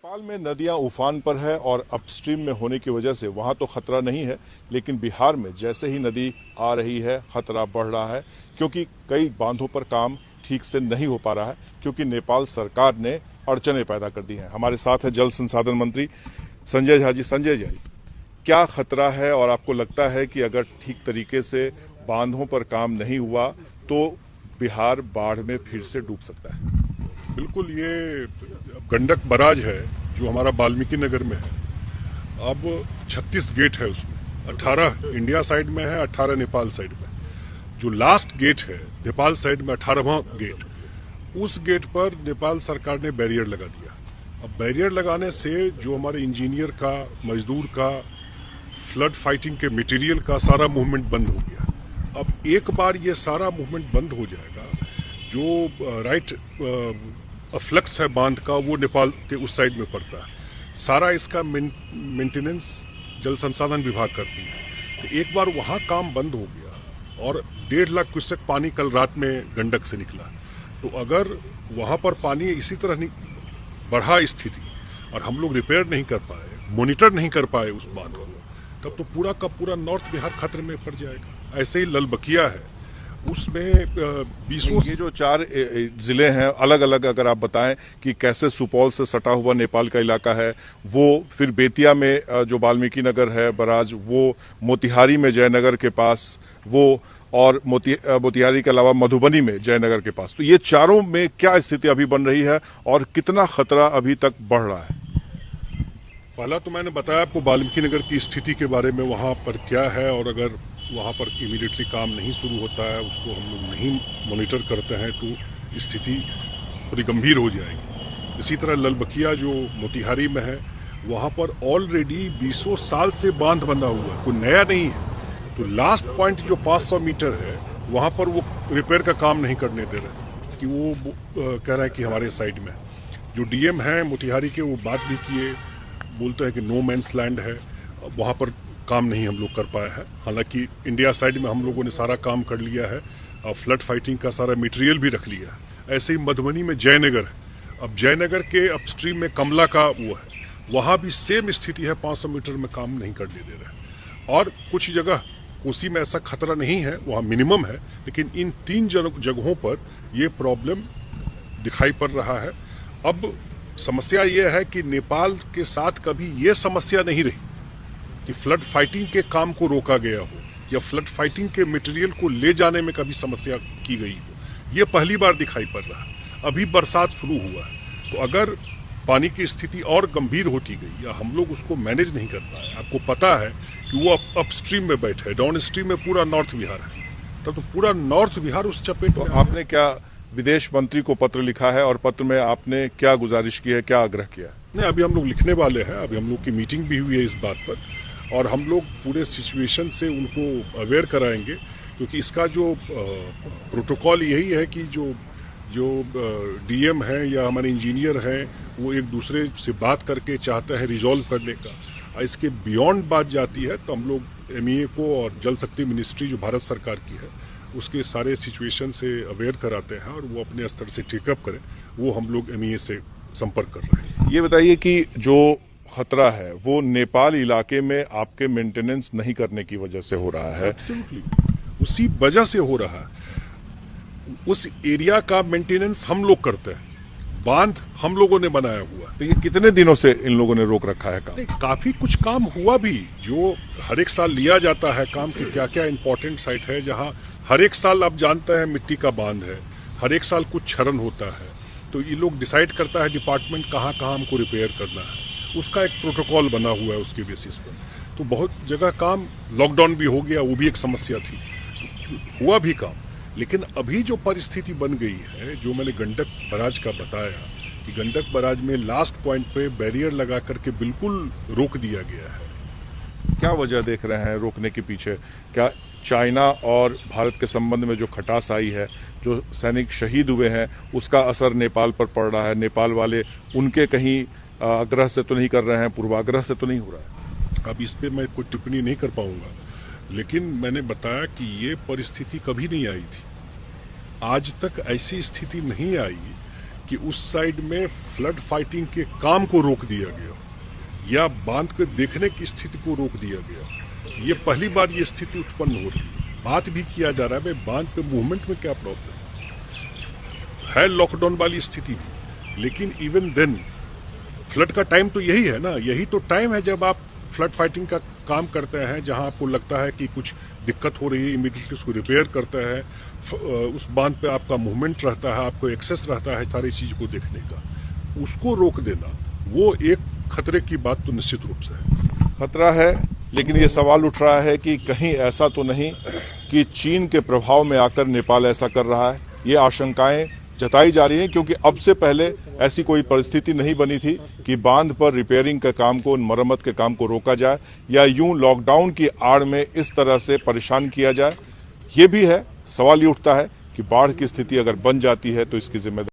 नेपाल में नदियां उफान पर है और अपस्ट्रीम में होने की वजह से वहां तो खतरा नहीं है, लेकिन बिहार में जैसे ही नदी आ रही है खतरा बढ़ रहा है, क्योंकि कई बांधों पर काम ठीक से नहीं हो पा रहा है, क्योंकि नेपाल सरकार ने अड़चने पैदा कर दी हैं। हमारे साथ है जल संसाधन मंत्री संजय झा जी। संजय जी, क्या खतरा है और आपको लगता है कि अगर ठीक तरीके से बांधों पर काम नहीं हुआ तो बिहार बाढ़ में फिर से डूब सकता है? बिल्कुल, ये गंडक बराज है जो हमारा वाल्मीकि नगर में है। अब 36 गेट है, उसमें 18 इंडिया साइड में है, 18 नेपाल साइड में। जो लास्ट गेट है नेपाल साइड में 18वां गेट, उस गेट पर नेपाल सरकार ने बैरियर लगा दिया। अब बैरियर लगाने से जो हमारे इंजीनियर का, मजदूर का, फ्लड फाइटिंग के मटेरियल का सारा मूवमेंट बंद हो गया। अब एक बार ये सारा मूवमेंट बंद हो जाएगा, जो राइट फ्लक्स है बांध का, वो नेपाल के उस साइड में पड़ता है। सारा इसका मेंटेनेंस जल संसाधन विभाग करती है। तो एक बार वहाँ काम बंद हो गया और 1.5 लाख क्यूसेक पानी कल रात में गंडक से निकला। तो अगर वहाँ पर पानी इसी तरह बढ़ा स्थिति और हम लोग रिपेयर नहीं कर पाए, मॉनिटर नहीं कर पाए उस बांध को, तब तो पूरा का पूरा नॉर्थ बिहार खतरे में पड़ जाएगा। ऐसे ही ललबकिया है, उसमें 20 ये जो 4 जिले हैं अलग अलग, अगर आप बताएं कि कैसे सुपौल से सटा हुआ नेपाल का इलाका है, वो फिर बेतिया में जो वाल्मीकि नगर है बराज, वो मोतिहारी में जयनगर के पास वो, और मोतिहारी के अलावा मधुबनी में जयनगर के पास। तो ये चारों में क्या स्थिति अभी बन रही है और कितना खतरा अभी तक बढ़ रहा है? पहला तो मैंने बताया आपको वाल्मीकि नगर की स्थिति के बारे में, वहाँ पर क्या है, और अगर वहाँ पर इमीडिएटली काम नहीं शुरू होता है, उसको हम लोग नहीं मॉनिटर करते हैं, तो स्थिति थोड़ी गंभीर हो जाएगी। इसी तरह ललबकिया जो मोतिहारी में है, वहाँ पर ऑलरेडी 20 साल से बांध बना हुआ है, कोई नया नहीं है। तो लास्ट पॉइंट जो 500 मीटर है, वहाँ पर वो रिपेयर का काम नहीं करने दे रहे, कि वो कह रहे हैं कि हमारे साइड में। जो डीएम है मोतिहारी के, वो बात भी किए, बोलते हैं कि नो मैंस लैंड है, वहाँ पर काम नहीं हम लोग कर पाए हैं। हालांकि इंडिया साइड में हम लोगों ने सारा काम कर लिया है, फ्लड फाइटिंग का सारा मटेरियल भी रख लिया है। ऐसे ही मधुबनी में जयनगर है। अब जयनगर के अपस्ट्रीम में कमला का वो है, वहाँ भी सेम स्थिति है, 500 मीटर में काम नहीं करने दे रहे। और कुछ जगह कोसी में ऐसा खतरा नहीं है, वहाँ मिनिमम है, लेकिन इन 3 जगहों पर ये प्रॉब्लम दिखाई पड़ रहा है। अब समस्या ये है कि नेपाल के साथ कभी ये समस्या नहीं रही कि फ्लड फाइटिंग के काम को रोका गया हो या फ्लड फाइटिंग के मटेरियल को ले जाने में कभी समस्या की गई हो। ये पहली बार दिखाई पड़ रहा है। अभी बरसात शुरू हुआ है, तो अगर पानी की स्थिति और गंभीर होती गई या हम लोग उसको मैनेज नहीं कर पाए, आपको पता है कि वो अपस्ट्रीम में बैठे है, डाउन स्ट्रीम में पूरा नॉर्थ बिहार है, तब तो पूरा नॉर्थ बिहार उस चपेट में। आपने क्या विदेश मंत्री को पत्र लिखा है और पत्र में आपने क्या गुजारिश की है, क्या आग्रह किया है? नहीं, अभी हम लोग लिखने वाले हैं। अभी हम लोग की मीटिंग भी हुई है इस बात पर, और हम लोग पूरे सिचुएशन से उनको अवेयर कराएंगे, क्योंकि इसका जो प्रोटोकॉल यही है कि जो डीएम है या हमारे इंजीनियर हैं, वो एक दूसरे से बात करके चाहते हैं रिजॉल्व करने का। इसके बियॉन्ड बात जाती है तो हम लोग एमईए को और जल शक्ति मिनिस्ट्री जो भारत सरकार की है, उसके सारे सिचुएशन से अवेयर कराते हैं, और वो अपने स्तर से टेकअप करें। वो हम लोग एमईए से संपर्क कर रहे हैं। ये बताइए कि जो खतरा है वो नेपाल इलाके में आपके मेंटेनेंस नहीं करने की वजह से हो रहा है? उसी वजह से हो रहा है। उस एरिया का मेंटेनेंस हम लोग करते हैं, बांध हम लोगों ने बनाया हुआ। तो ये कितने दिनों से इन लोगों ने रोक रखा है काम? काफी कुछ काम हुआ भी, जो हर एक साल लिया जाता है काम कि क्या क्या इंपॉर्टेंट साइट है, जहां हर एक साल आप जानते हैं मिट्टी का बांध है, हर एक साल कुछ क्षरण होता है। तो ये लोग डिसाइड करता है डिपार्टमेंट कहाँ कहाँ हमको रिपेयर करना है, उसका एक प्रोटोकॉल बना हुआ है उसके बेसिस पर। तो बहुत जगह काम, लॉकडाउन भी हो गया, वो भी एक समस्या थी, हुआ भी काम। लेकिन अभी जो परिस्थिति बन गई है, जो मैंने गंडक बराज का बताया कि गंडक बराज में लास्ट पॉइंट पे बैरियर लगा करके बिल्कुल रोक दिया गया है। क्या वजह देख रहे हैं रोकने के पीछे? क्या चाइना और भारत के संबंध में जो खटास आई है, जो सैनिक शहीद हुए हैं, उसका असर नेपाल पर पड़ रहा है? नेपाल वाले उनके कहीं आग्रह से तो नहीं कर रहे हैं, पूर्वाग्रह से तो नहीं हो रहा है? अब इस पे मैं कोई टिप्पणी नहीं कर पाऊंगा, लेकिन मैंने बताया कि ये परिस्थिति कभी नहीं आई थी। आज तक ऐसी स्थिति नहीं आई कि उस साइड में फ्लड फाइटिंग के काम को रोक दिया गया या बांध को देखने की स्थिति को रोक दिया गया। ये पहली बार ये स्थिति उत्पन्न हो रही है। बात भी किया जा रहा है भाई बांध पे मूवमेंट में क्या प्रॉब्लम है, लॉकडाउन वाली स्थिति भी, लेकिन इवन देन फ्लड का टाइम तो यही है ना, यही तो टाइम है जब आप फ्लड फाइटिंग का काम करते हैं, जहां आपको लगता है कि कुछ दिक्कत हो रही है, इमीडिएटली उसको रिपेयर करते हैं, उस बांध पे आपका मूवमेंट रहता है, आपको एक्सेस रहता है सारी चीज को देखने का, उसको रोक देना वो एक खतरे की बात तो निश्चित रूप से है। खतरा है, लेकिन ये सवाल उठ रहा है कि कहीं ऐसा तो नहीं कि चीन के प्रभाव में आकर नेपाल ऐसा कर रहा है। ये आशंकाएं जताई जा रही हैं क्योंकि अब से पहले ऐसी कोई परिस्थिति नहीं बनी थी कि बांध पर रिपेयरिंग के काम को, मरम्मत के काम को रोका जाए या यूं लॉकडाउन की आड़ में इस तरह से परेशान किया जाए। ये भी है, सवाल ये उठता है कि बाढ़ की स्थिति अगर बन जाती है तो इसकी जिम्मेदारी